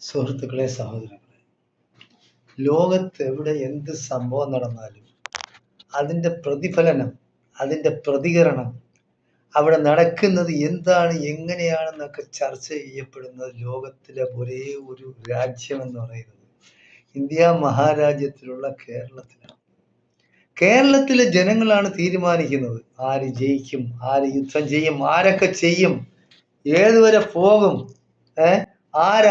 സുഹൃത്തുക്കളെ, സഹോദരങ്ങളെ, ലോകത്ത് എവിടെ എന്ത് സംഭവം നടന്നാലും അതിൻ്റെ പ്രതിഫലനം, അതിൻ്റെ പ്രതികരണം, അവിടെ നടക്കുന്നത് എന്താണ്, എങ്ങനെയാണെന്നൊക്കെ ചർച്ച ചെയ്യപ്പെടുന്നത് ലോകത്തിലെ ഒരേ ഒരു രാജ്യമെന്ന് പറയുന്നത് ഇന്ത്യ മഹാരാജ്യത്തിലുള്ള കേരളത്തിലാണ്. കേരളത്തിലെ ജനങ്ങളാണ് തീരുമാനിക്കുന്നത് ആര് ജയിക്കും, ആര് യുദ്ധം ചെയ്യും, ആരൊക്കെ ചെയ്യും, ഏതുവരെ പോകും,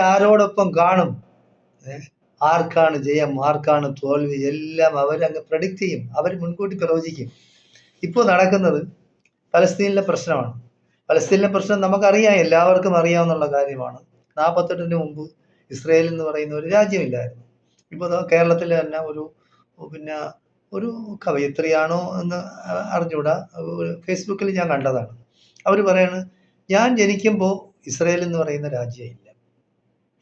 ആരോടൊപ്പം കാണും, ആർക്കാണ് ജയം, ആർക്കാണ് തോൽവി, എല്ലാം അവരങ്ങ് പ്രഡിക്റ്റ് ചെയ്യും, അവർ മുൻകൂട്ടി പ്രവചിക്കും. ഇപ്പോൾ നടക്കുന്നത് പലസ്തീനിലെ പ്രശ്നമാണ്. പലസ്തീനിലെ പ്രശ്നം നമുക്കറിയാം, എല്ലാവർക്കും അറിയാവുന്ന കാര്യമാണ്. 48-ന് മുമ്പ് ഇസ്രയേൽ എന്ന് പറയുന്ന ഒരു രാജ്യമില്ലായിരുന്നു. ഇപ്പോൾ കേരളത്തിൽ തന്നെ ഒരു കവയിത്രിയാണോ എന്ന് അറിഞ്ഞൂടാ, ഫേസ്ബുക്കിൽ ഞാൻ കണ്ടതാണ്. അവർ പറയാണ്, ഞാൻ ജനിക്കുമ്പോൾ ഇസ്രയേൽ എന്ന് പറയുന്ന രാജ്യമില്ല,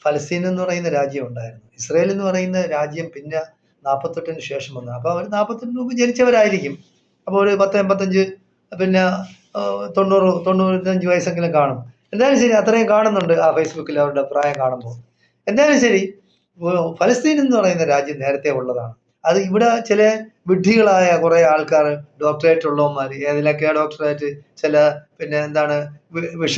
ഫലസ്തീൻ എന്ന് പറയുന്ന രാജ്യം ഉണ്ടായിരുന്നു. ഇസ്രയേൽ എന്ന് പറയുന്ന രാജ്യം പിന്നെ 48-ന് ശേഷം വന്നു. അപ്പോൾ അവർ 48-ന് മുമ്പ് ജനിച്ചവരായിരിക്കും. അപ്പോൾ ഒരു 10-85 90-95 വയസ്സെങ്കിലും കാണും. എന്തായാലും ശരി, അത്രയും കാണുന്നുണ്ട് ആ ഫേസ്ബുക്കിൽ അവരുടെ പ്രായം കാണുമ്പോൾ. എന്തായാലും ശരി, ഫലസ്തീൻ എന്ന് പറയുന്ന രാജ്യം നേരത്തെ ഉള്ളതാണ്. അത് ഇവിടെ ചില വിഡ്ഢികളായ കുറെ ആൾക്കാർ, ഡോക്ടറേറ്റ് ഉള്ളവന്മാർ, ഏതിലൊക്കെയാ ഡോക്ടറേറ്റ്, ചില വിഷ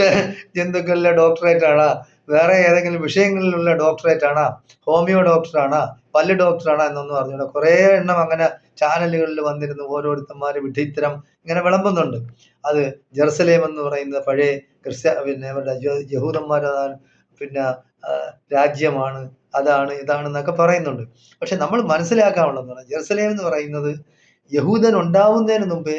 ജന്തുക്കളിലെ ഡോക്ടറേറ്റ് ആണോ, വേറെ ഏതെങ്കിലും വിഷയങ്ങളിലുള്ള ഡോക്ടറേറ്റ് ആണോ, ഹോമിയോ ഡോക്ടറാണോ, പല്ല് ഡോക്ടറാണോ എന്നൊന്നും അറിഞ്ഞൂടെ കുറേ എണ്ണം അങ്ങനെ ചാനലുകളിൽ വന്നിരുന്നു ഓരോരുത്തന്മാർ വിഡ്ഢിത്തരം ഇങ്ങനെ വിളമ്പുന്നുണ്ട്. അത് ജെറുസലേം എന്ന് പറയുന്ന പഴയ അവരുടെ യഹൂദന്മാർ രാജ്യമാണ്, അതാണ് ഇതാണെന്നൊക്കെ പറയുന്നുണ്ട്. പക്ഷെ നമ്മൾ മനസ്സിലാക്കാനുള്ളതാണ്, ജെറുസലേം എന്ന് പറയുന്നത് യഹൂദൻ ഉണ്ടാവുന്നതിന് മുമ്പേ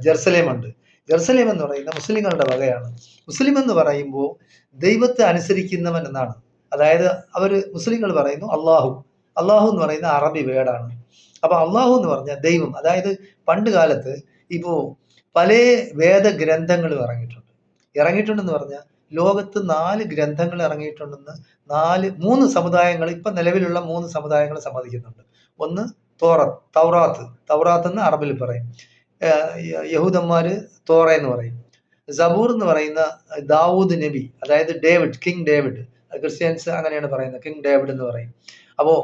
ജെറുസലേം ഉണ്ട്. ജെറുസലേം എന്ന് പറയുന്ന മുസ്ലിങ്ങളുടെ വകയാണ്. മുസ്ലിം എന്ന് പറയുമ്പോൾ ദൈവത്തെ അനുസരിക്കുന്നവൻ എന്നാണ്. അതായത് മുസ്ലിങ്ങൾ പറയുന്നു അള്ളാഹു. അള്ളാഹു എന്ന് പറയുന്ന അറബി വേർഡാണ്. അപ്പൊ അള്ളാഹു എന്ന് പറഞ്ഞാൽ ദൈവം. അതായത് പണ്ട് കാലത്ത് ഇപ്പോൾ പല വേദഗ്രന്ഥങ്ങളും ഇറങ്ങിയിട്ടുണ്ടെന്ന് പറഞ്ഞാൽ ലോകത്ത് 4 ഗ്രന്ഥങ്ങൾ ഇറങ്ങിയിട്ടുണ്ടെന്ന് 3 സമുദായങ്ങൾ, ഇപ്പൊ നിലവിലുള്ള 3 സമുദായങ്ങൾ സമ്മതിക്കുന്നുണ്ട്. ഒന്ന് തൗറാത്ത് എന്ന് അറബിൽ പറയും, യഹൂദന്മാര് തോറ എന്ന് പറയും. സബൂർ എന്ന് പറയുന്ന ദാവൂദ് നബി, അതായത് കിങ് ഡേവിഡ്, ക്രിസ്ത്യൻസ് അങ്ങനെയാണ് പറയുന്നത്, കിങ് ഡേവിഡ് എന്ന് പറയും. അപ്പോ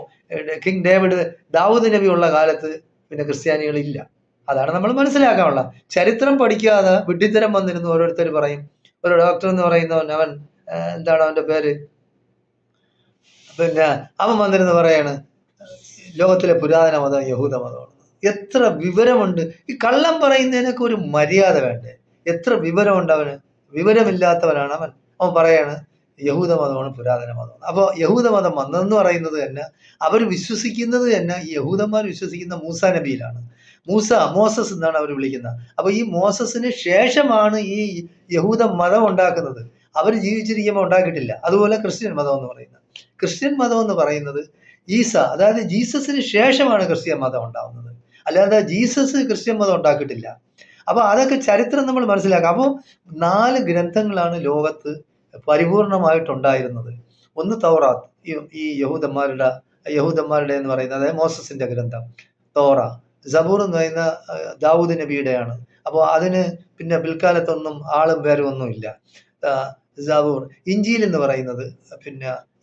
കിങ് ഡേവിഡ്, ദാവൂദ് നബി ഉള്ള കാലത്ത് പിന്നെ ക്രിസ്ത്യാനികളില്ല. അതാണ് നമ്മൾ മനസ്സിലാക്കാനുള്ള. ചരിത്രം പഠിക്കാതെ വിഡ്ഢിത്തരം വന്നിരുന്നു ഓരോരുത്തർ പറയും. ഒരു ഡോക്ടർ എന്ന് പറയുന്നവൻ, അവൻ എന്താണ് അവന്റെ പേര്, അവൻ വന്നിരുന്ന് പറയാണ് ലോകത്തിലെ പുരാതന മതം യഹൂദ മതമാണ്. എത്ര വിവരമുണ്ട്! ഈ കള്ളം പറയുന്നതിനൊക്കെ ഒരു മര്യാദ വേണ്ടേ? എത്ര വിവരമുണ്ട് അവന്? വിവരമില്ലാത്തവനാണ് അവൻ. അവൻ പറയാണ് യഹൂദ മതമാണ് പുരാതന മതമാണ്. അപ്പോൾ യഹൂദ മതം വന്നെന്ന് പറയുന്നത് തന്നെ, അവർ വിശ്വസിക്കുന്നത് തന്നെ, ഈ യഹൂദന്മാർ വിശ്വസിക്കുന്ന മൂസാ നബിയിലാണ്. മോസസ് എന്നാണ് അവർ വിളിക്കുന്നത്. അപ്പൊ ഈ മോസസിന് ശേഷമാണ് ഈ യഹൂദ മതം ഉണ്ടാക്കുന്നത്. അവർ ജീവിച്ചിരിക്കുമ്പോൾ ഉണ്ടാക്കിയിട്ടില്ല. അതുപോലെ ക്രിസ്ത്യൻ മതം എന്ന് പറയുന്നത് അതായത് ജീസസിന് ശേഷമാണ് ക്രിസ്ത്യൻ മതം ഉണ്ടാവുന്നത്. അല്ലാതെ ജീസസ് ക്രിസ്ത്യൻ മതം ഉണ്ടാക്കിയിട്ടില്ല. അപ്പൊ അതൊക്കെ ചരിത്രം നമ്മൾ മനസ്സിലാക്കാം. അപ്പോൾ 4 ഗ്രന്ഥങ്ങളാണ് ലോകത്ത് പരിപൂർണമായിട്ടുണ്ടായിരുന്നത്. ഒന്ന് തൗറാത്ത്, ഈ യഹൂദന്മാരുടെ എന്ന് പറയുന്നത്, അതായത് മോസസിന്റെ ഗ്രന്ഥം തോറ. സബൂർ എന്ന് പറയുന്ന ദാവൂദ് നബിയുടെയാണ്. അപ്പോൾ അതിന് പിന്നെ പിൽക്കാലത്തൊന്നും ആളും പേരും ഒന്നുമില്ല. സബൂർ. ഇഞ്ചീൽ എന്ന് പറയുന്നത്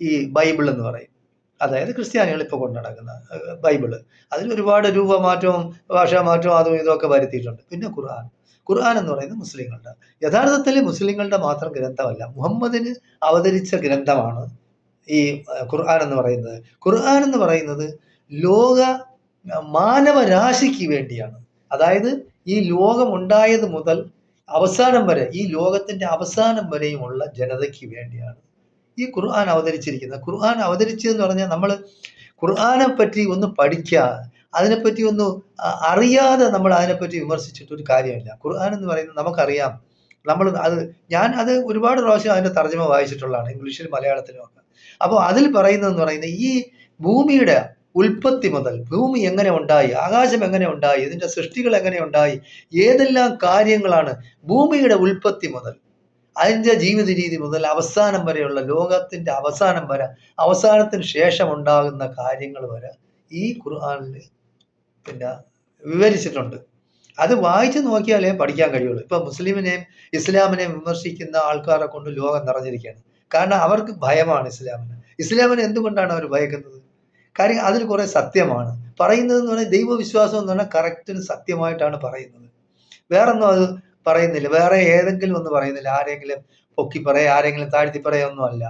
ഈ ബൈബിൾ എന്ന് പറയും, അതായത് ക്രിസ്ത്യാനികൾ ഇപ്പോൾ കൊണ്ടു നടക്കുന്ന ബൈബിള്. അതിൽ ഒരുപാട് രൂപമാറ്റവും ഭാഷാമാറ്റവും അതും ഇതൊക്കെ വരുത്തിയിട്ടുണ്ട്. പിന്നെ ഖുർആൻ എന്ന് പറയുന്നത് മുസ്ലിങ്ങളുടെ, യഥാർത്ഥത്തിൽ മുസ്ലിങ്ങളുടെ മാത്രം ഗ്രന്ഥമല്ല, മുഹമ്മദിന് അവതരിച്ച ഗ്രന്ഥമാണ് ഈ ഖുർആൻ എന്ന് പറയുന്നത്. ഖുർആൻ എന്ന് പറയുന്നത് മാനവരാശിക്ക് വേണ്ടിയാണ്. അതായത് ഈ ലോകം ഉണ്ടായത് മുതൽ അവസാനം വരെ, ഈ ലോകത്തിന്റെ അവസാനം വരെയുമുള്ള ജനതയ്ക്ക് വേണ്ടിയാണ് ഈ ഖുർആൻ അവതരിച്ചിരിക്കുന്നത്. ഖുർആൻ അവതരിച്ചതെന്ന് പറഞ്ഞാൽ നമ്മൾ ഖുർആനെ പറ്റി ഒന്ന് പഠിക്കുക, അതിനെപ്പറ്റി ഒന്ന് അറിയാതെ നമ്മൾ അതിനെപ്പറ്റി വിമർശിച്ചിട്ടൊരു കാര്യമില്ല. ഖുർആൻ എന്ന് പറയുന്നത് നമുക്കറിയാം. ഞാൻ ഒരുപാട് പ്രാവശ്യം അതിന്റെ തർജ്ജമ വായിച്ചിട്ടുള്ളതാണ്, ഇംഗ്ലീഷിലും മലയാളത്തിലും ഒക്കെ. അപ്പോൾ അതിൽ പറയുന്നതെന്ന് പറയുന്നത്, ഈ ഭൂമിയുടെ ഉൽപ്പത്തി മുതൽ, ഭൂമി എങ്ങനെ ഉണ്ടായി, ആകാശം എങ്ങനെ ഉണ്ടായി, ഇതിന്റെ സൃഷ്ടികൾ എങ്ങനെ ഉണ്ടായി, ഏതെല്ലാം കാര്യങ്ങളാണ് ഭൂമിയുടെ ഉൽപ്പത്തി മുതൽ, അതിൻ്റെ ജീവിത രീതി മുതൽ അവസാനം വരെയുള്ള, ലോകത്തിന്റെ അവസാനം വരെ, അവസാനത്തിന് ശേഷം ഉണ്ടാകുന്ന കാര്യങ്ങൾ വരെ ഈ ഖുർആനിൽ വിവരിച്ചിട്ടുണ്ട്. അത് വായിച്ചു നോക്കിയാലേ പഠിക്കാൻ കഴിയുള്ളൂ. ഇപ്പൊ മുസ്ലിമിനെയും ഇസ്ലാമിനെയും വിമർശിക്കുന്ന ആൾക്കാരെ കൊണ്ട് ലോകം നിറഞ്ഞിരിക്കുകയാണ്. കാരണം അവർക്ക് ഭയമാണ് ഇസ്ലാമിന്. ഇസ്ലാമിനെ എന്തുകൊണ്ടാണ് അവർ ഭയക്കുന്നത്? കാര്യം അതിൽ കുറെ സത്യമാണ് പറയുന്നത് എന്ന് പറഞ്ഞാൽ, ദൈവവിശ്വാസം എന്ന് പറഞ്ഞാൽ കറക്റ്റിന് സത്യമായിട്ടാണ് പറയുന്നത്. വേറൊന്നും അത് പറയുന്നില്ല, വേറെ ഏതെങ്കിലും ഒന്നും പറയുന്നില്ല. ആരെങ്കിലും പൊക്കി പറയാ, ആരെങ്കിലും താഴ്ത്തി പറയാ ഒന്നും അല്ല.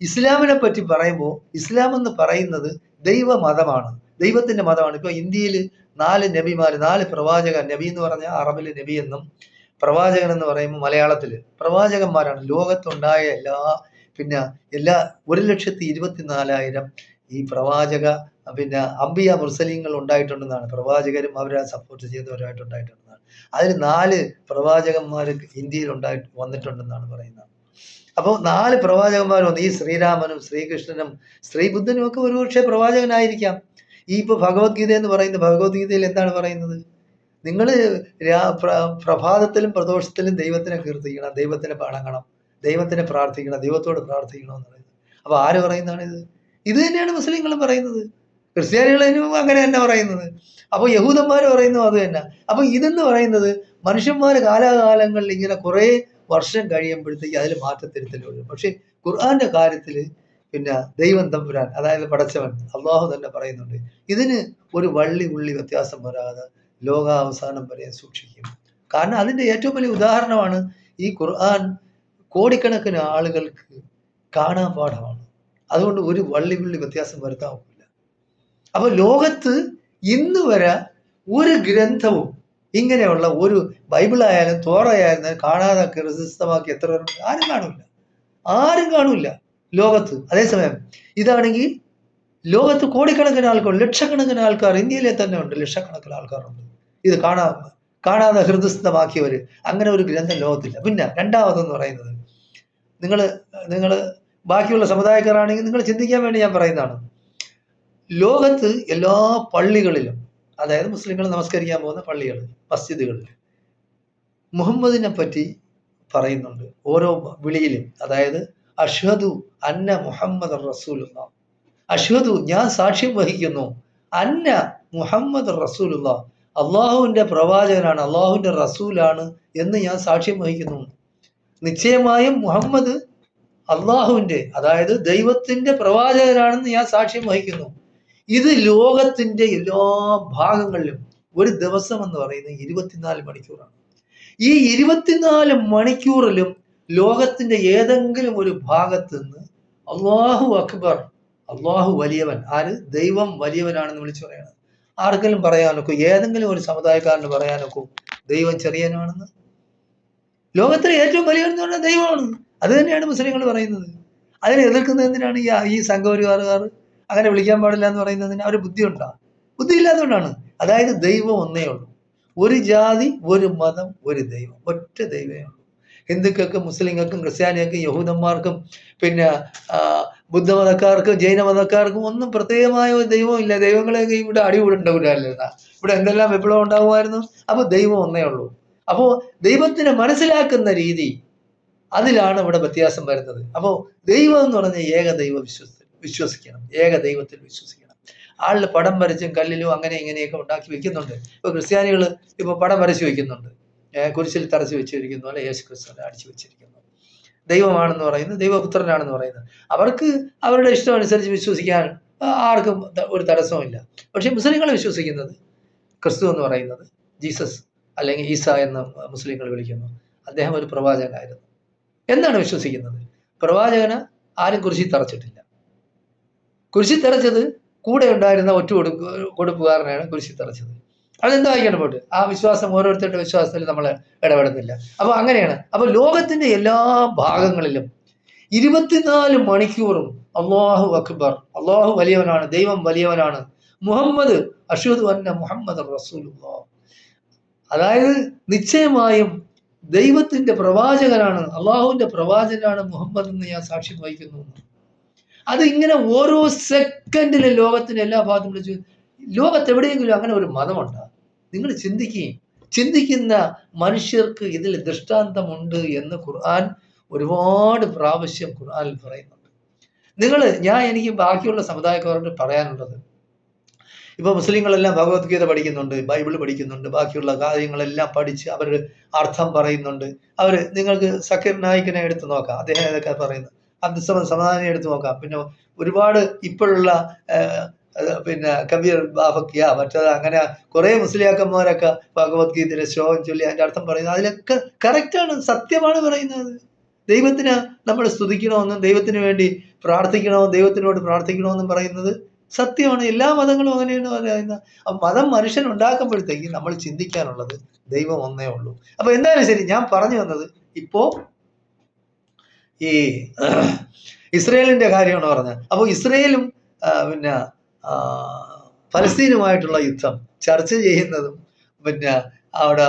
ഇസ്ലാമിനെ പറ്റി പറയുമ്പോൾ ഇസ്ലാം എന്ന് പറയുന്നത് ദൈവമതമാണ്, ദൈവത്തിന്റെ മതമാണ്. ഇപ്പൊ ഇന്ത്യയിൽ 4 നബിമാര്, 4 പ്രവാചകർ. നബി എന്ന് പറഞ്ഞാൽ അറബില് നബി എന്നും, പ്രവാചകൻ എന്ന് പറയുമ്പോൾ മലയാളത്തില് പ്രവാചകന്മാരാണ്. ലോകത്തുണ്ടായ എല്ലാ 1,24,000 ഈ പ്രവാചക അംബിയ മുർസലീങ്ങൾ ഉണ്ടായിട്ടുണ്ടെന്നാണ്. പ്രവാചകരും അവരെ സപ്പോർട്ട് ചെയ്തവരായിട്ടുണ്ടായിട്ടുണ്ടെന്നാണ്. അതിൽ 4 പ്രവാചകന്മാർ ഇന്ത്യയിൽ വന്നിട്ടുണ്ടെന്നാണ് പറയുന്നത്. അപ്പോൾ 4 പ്രവാചകന്മാർ വന്നു. ഈ ശ്രീരാമനും ശ്രീകൃഷ്ണനും ശ്രീബുദ്ധനും ഒക്കെ ഒരുപക്ഷെ പ്രവാചകനായിരിക്കാം. ഈ ഇപ്പൊ ഭഗവത്ഗീത എന്ന് പറയുന്നത്, ഭഗവത്ഗീതയിൽ എന്താണ് പറയുന്നത്? നിങ്ങൾ പ്രഭാതത്തിലും പ്രദോഷത്തിലും ദൈവത്തിനെ കീർത്തിക്കണം, ദൈവത്തിനെ വണങ്ങണം, ദൈവത്തിനെ പ്രാർത്ഥിക്കണം, ദൈവത്തോട് പ്രാർത്ഥിക്കണം എന്ന് പറയുന്നത്. അപ്പൊ ആര് പറയുന്നതാണ് ഇത്? ഇത് തന്നെയാണ് മുസ്ലിങ്ങളും പറയുന്നത്, ക്രിസ്ത്യാനികളും അങ്ങനെ തന്നെ പറയുന്നത്. അപ്പൊ യഹൂദന്മാർ പറയുന്നു അത് തന്നെ. അപ്പൊ ഇതെന്ന് പറയുന്നത് മനുഷ്യന്മാർ കാലാകാലങ്ങളിൽ ഇങ്ങനെ കുറെ വർഷം കഴിയുമ്പോഴത്തേക്ക് അതിൽ മാറ്റത്തിരുത്തലുള്ളൂ. പക്ഷെ ഖുർആന്റെ കാര്യത്തിൽ ദൈവം തമ്പുരാൻ, അതായത് പടച്ചവൻ അള്ളാഹു തന്നെ പറയുന്നുണ്ട്, ഇതിന് ഒരു വള്ളി ഉള്ളി വ്യത്യാസം വരാതെ ലോകാവസാനം വരെ സൂക്ഷിക്കും. കാരണം അതിന്റെ ഏറ്റവും വലിയ ഉദാഹരണമാണ് ഈ ഖുർആൻ. കോടിക്കണക്കിന് ആളുകൾക്ക് കാണാൻ പാഠമാണ്. അതുകൊണ്ട് ഒരു വള്ളി ഉള്ളി വ്യത്യാസം വരുത്താവില്ല. അപ്പൊ ലോകത്ത് ഇന്ന് വരെ ഒരു ഗ്രന്ഥവും ഇങ്ങനെയുള്ള ഒരു ബൈബിളായാലും തോറയായാലും കാണാതെ പ്രസിദ്ധമാക്കി എത്ര പേരുണ്ട്? ആരും കാണൂല ലോകത്ത്. അതേസമയം ഇതാണെങ്കിൽ ലോകത്ത് കോടിക്കണക്കിന് ആൾക്കാർ, ലക്ഷക്കണക്കിന് ആൾക്കാർ, ഇന്ത്യയിലെ തന്നെ ഉണ്ട് ലക്ഷക്കണക്കിന് ആൾക്കാരുണ്ട് ഇത് കാണാതെ ഹൃദയസ്ഥമാക്കിയവര്. അങ്ങനെ ഒരു ഗ്രന്ഥം ലോകത്തില്ല. പിന്നെ രണ്ടാമതെന്ന് പറയുന്നത്, നിങ്ങൾ ബാക്കിയുള്ള സമുദായക്കാരാണെങ്കിൽ നിങ്ങൾ ചിന്തിക്കാൻ വേണ്ടി ഞാൻ പറയുന്നതാണ്. ലോകത്ത് എല്ലാ പള്ളികളിലും, അതായത് മുസ്ലിങ്ങൾ നമസ്കരിക്കാൻ പോകുന്ന പള്ളികൾ, മസ്ജിദുകളിൽ മുഹമ്മദിനെ പറ്റി പറയുന്നുണ്ട് ഓരോ വിളിയിലും. അതായത് അഷ്ഹദു അന്ന മുഹമ്മദ് റസൂലുള്ള, അഷ്ഹദു ഞാൻ സാക്ഷ്യം വഹിക്കുന്നു, അന്ന മുഹമ്മദ് റസൂലുള്ള അള്ളാഹുവിന്റെ പ്രവാചകനാണ്, അള്ളാഹുവിന്റെ റസൂലാണ് എന്ന് ഞാൻ സാക്ഷ്യം വഹിക്കുന്നു. നിശ്ചയമായും മുഹമ്മദ് അള്ളാഹുവിന്റെ, അതായത് ദൈവത്തിന്റെ പ്രവാചകനാണെന്ന് ഞാൻ സാക്ഷ്യം വഹിക്കുന്നു. ഇത് ലോകത്തിന്റെ എല്ലാ ഭാഗങ്ങളിലും ഒരു ദിവസം എന്ന് പറയുന്നത് 24 മണിക്കൂറാണ്. ഈ 24 മണിക്കൂറിലും ലോകത്തിന്റെ ഏതെങ്കിലും ഒരു ഭാഗത്ത് നിന്ന് അള്ളാഹു അക്ബർ, അള്ളാഹു വലിയവൻ, ആര്? ദൈവം വലിയവനാണെന്ന് വിളിച്ചു പറയണം. ആർക്കെങ്കിലും പറയാനൊക്കെ, ഏതെങ്കിലും ഒരു സമുദായക്കാരന് പറയാനൊക്കെ ദൈവം ചെറിയനാണെന്ന്? ലോകത്തിലെ ഏറ്റവും വലിയവൻ എന്ന് പറഞ്ഞാൽ ദൈവമാണ്. അത് തന്നെയാണ് മുസ്ലിങ്ങൾ പറയുന്നത്. അതിനെ എതിർക്കുന്നത് എന്തിനാണ് ഈ സംഘപരിവാറുകാർ അങ്ങനെ വിളിക്കാൻ പാടില്ല എന്ന് പറയുന്നതിന്? അവർ ബുദ്ധി ഇല്ലാത്തതുകൊണ്ടാണ്. അതായത് ദൈവം ഒന്നേ ഉള്ളൂ, ഒരു ജാതി, ഒരു മതം, ഒരു ദൈവം, ഒറ്റ ദൈവമേ ഉള്ളൂ. ഹിന്ദുക്കൾക്കും മുസ്ലിങ്ങൾക്കും ക്രിസ്ത്യാനികൾക്കും യഹൂദന്മാർക്കും ബുദ്ധമതക്കാർക്കും ജൈനമതക്കാർക്കും ഒന്നും പ്രത്യേകമായ ഒരു ദൈവം ഇല്ല. ദൈവങ്ങളെയൊക്കെ ഇവിടെ അടികൂടുണ്ടാവില്ല. ഇവിടെ എന്തെല്ലാം വിപ്ലവം ഉണ്ടാകുമായിരുന്നു. അപ്പൊ ദൈവം ഒന്നേ ഉള്ളൂ. അപ്പോ ദൈവത്തിനെ മനസ്സിലാക്കുന്ന രീതി, അതിലാണ് ഇവിടെ വ്യത്യാസം വരുന്നത്. അപ്പോൾ ദൈവം എന്ന് പറഞ്ഞ ഏകദൈവ വിശ്വസിക്കണം, ഏകദൈവത്തിൽ വിശ്വസിക്കണം. ആളിൽ പടം വരച്ചും കല്ലിലും അങ്ങനെ ഇങ്ങനെയൊക്കെ ഉണ്ടാക്കി വെക്കുന്നുണ്ട്. ഇപ്പൊ ക്രിസ്ത്യാനികൾ ഇപ്പൊ പടം വരച്ചു വെക്കുന്നുണ്ട്, കുരിശിൽ തറച്ചു വെച്ചിരിക്കുന്നു, അല്ലെ യേശു ക്രിസ്തുവിനെ അടിച്ചു വെച്ചിരിക്കുന്നു. ദൈവമാണെന്ന് പറയുന്നത്, ദൈവപുത്രനാണെന്ന് പറയുന്നത്. അവർക്ക് അവരുടെ ഇഷ്ടം അനുസരിച്ച് വിശ്വസിക്കാൻ ആർക്കും ഒരു തടസ്സവുമില്ല. പക്ഷെ മുസ്ലിങ്ങൾ വിശ്വസിക്കുന്നത്, ക്രിസ്തു എന്ന് പറയുന്നത്, ജീസസ് അല്ലെങ്കിൽ ഈസ എന്ന് മുസ്ലിങ്ങൾ വിളിക്കുന്നു, അദ്ദേഹം ഒരു പ്രവാചകനായിരുന്നു എന്നാണ് വിശ്വസിക്കുന്നത്. പ്രവാചകന് ആരും കുരിശിൽ തറച്ചിട്ടില്ല. കുരിശിൽ തറച്ചത് കൂടെ ഉണ്ടായിരുന്ന ഒറ്റ കൊടുപ്പുകാരനാണ് കുരിശിൽ തറച്ചത്. അതെന്തായിക്കണം പോട്ട്, ആ വിശ്വാസം ഓരോരുത്തരുടെ വിശ്വാസത്തിൽ നമ്മൾ ഇടപെടുന്നില്ല. അപ്പൊ അങ്ങനെയാണ്. അപ്പൊ ലോകത്തിന്റെ എല്ലാ ഭാഗങ്ങളിലും 24 മണിക്കൂറും അള്ളാഹു അക്ബർ, അള്ളാഹു വലിയവനാണ്, ദൈവം വലിയവനാണ്, മുഹമ്മദ് അഷ്ഹദു അന്ന മുഹമ്മദ് റസൂലുള്ളാഹ്, അതായത് നിശ്ചയമായും ദൈവത്തിന്റെ പ്രവാചകനാണ്, അള്ളാഹുവിന്റെ പ്രവാചകനാണ് മുഹമ്മദ് എന്ന് ഞാൻ സാക്ഷ്യം വഹിക്കുന്നു. അത് ഇങ്ങനെ ഓരോ സെക്കൻഡിലും ലോകത്തിന്റെ എല്ലാ ഭാഗത്തും വിളിച്ചു. ലോകത്ത് എവിടെയെങ്കിലും അങ്ങനെ ഒരു മതമുണ്ടോ? നിങ്ങൾ ചിന്തിക്കുന്ന മനുഷ്യർക്ക് ഇതിൽ ദൃഷ്ടാന്തമുണ്ട് എന്ന് ഖുർആൻ ഒരുപാട് പ്രാവശ്യം ഖുർആനിൽ പറയുന്നുണ്ട്. എനിക്ക് ബാക്കിയുള്ള സമുദായക്കാരോട് പറയാനുള്ളത്, ഇപ്പൊ മുസ്ലിങ്ങളെല്ലാം ഭഗവത്ഗീത പഠിക്കുന്നുണ്ട്, ബൈബിൾ പഠിക്കുന്നുണ്ട്, ബാക്കിയുള്ള കാര്യങ്ങളെല്ലാം പഠിച്ച് അവർ അർത്ഥം പറയുന്നുണ്ട്. നിങ്ങൾക്ക് സക്കീർ നായിക്കിനെ എടുത്ത് നോക്കാം, അദ്ദേഹം ഏതൊക്കെ പറയുന്നത്. അബ്ദുസമദ് സമദാനി എടുത്ത് നോക്കാം. പിന്നെ ഒരുപാട് ഇപ്പോഴുള്ള പിന്നെ കബീർ ബാഫക്കിയ മറ്റേത് അങ്ങനെ കുറേ മുസ്ലിയാക്കന്മാരൊക്കെ ഭഗവത്ഗീതയിലെ ശ്ലോകം ചൊല്ലി അതിൻ്റെ അർത്ഥം പറയുന്നത് അതിലൊക്കെ കറക്റ്റാണ്, സത്യമാണ് പറയുന്നത്. ദൈവത്തിന് നമ്മൾ സ്തുതിക്കണമെന്നും ദൈവത്തിന് വേണ്ടി പ്രാർത്ഥിക്കണമെന്നും ദൈവത്തിനോട് പ്രാർത്ഥിക്കണമെന്നും പറയുന്നത് സത്യമാണ്. എല്ലാ മതങ്ങളും അങ്ങനെയാണ് പറയുന്നത്. മതം മനുഷ്യൻ ഉണ്ടാക്കുമ്പോഴത്തേക്ക് നമ്മൾ ചിന്തിക്കാനുള്ളത് ദൈവം ഒന്നേ ഉള്ളൂ. അപ്പൊ എന്തായാലും ശരി, ഞാൻ പറഞ്ഞു വന്നത് ഇപ്പോ ഈ ഇസ്രയേലിന്റെ കാര്യമാണ് പറഞ്ഞത്. അപ്പോൾ ഇസ്രയേലും പിന്നെ ഫലസ്തീനുമായിട്ടുള്ള യുദ്ധം ചർച്ച ചെയ്യുന്നതും പിന്നെ അവിടെ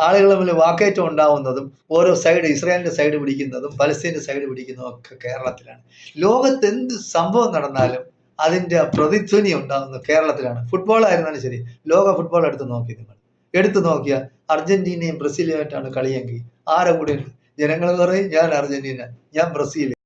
ആളുകൾ തമ്മിൽ വാക്കേറ്റം ഉണ്ടാവുന്നതും ഓരോ സൈഡ് ഇസ്രായേലിന്റെ സൈഡ് പിടിക്കുന്നതും ഫലസ്തീൻ്റെ സൈഡ് പിടിക്കുന്നതും ഒക്കെ കേരളത്തിലാണ്. ലോകത്ത് എന്ത് സംഭവം നടന്നാലും അതിൻ്റെ പ്രതിധ്വനി ഉണ്ടാകുന്നത് കേരളത്തിലാണ്. ഫുട്ബോൾ ആയിരുന്നാലും ശരി, ലോക ഫുട്ബോൾ എടുത്തു നോക്കിയാൽ അർജന്റീനയും ബ്രസീലുമായിട്ടാണ് കളിയെങ്കിൽ ആരെ കൂടെ ജനങ്ങൾ പറയും ഞാൻ അർജന്റീന, ഞാൻ ബ്രസീൽ.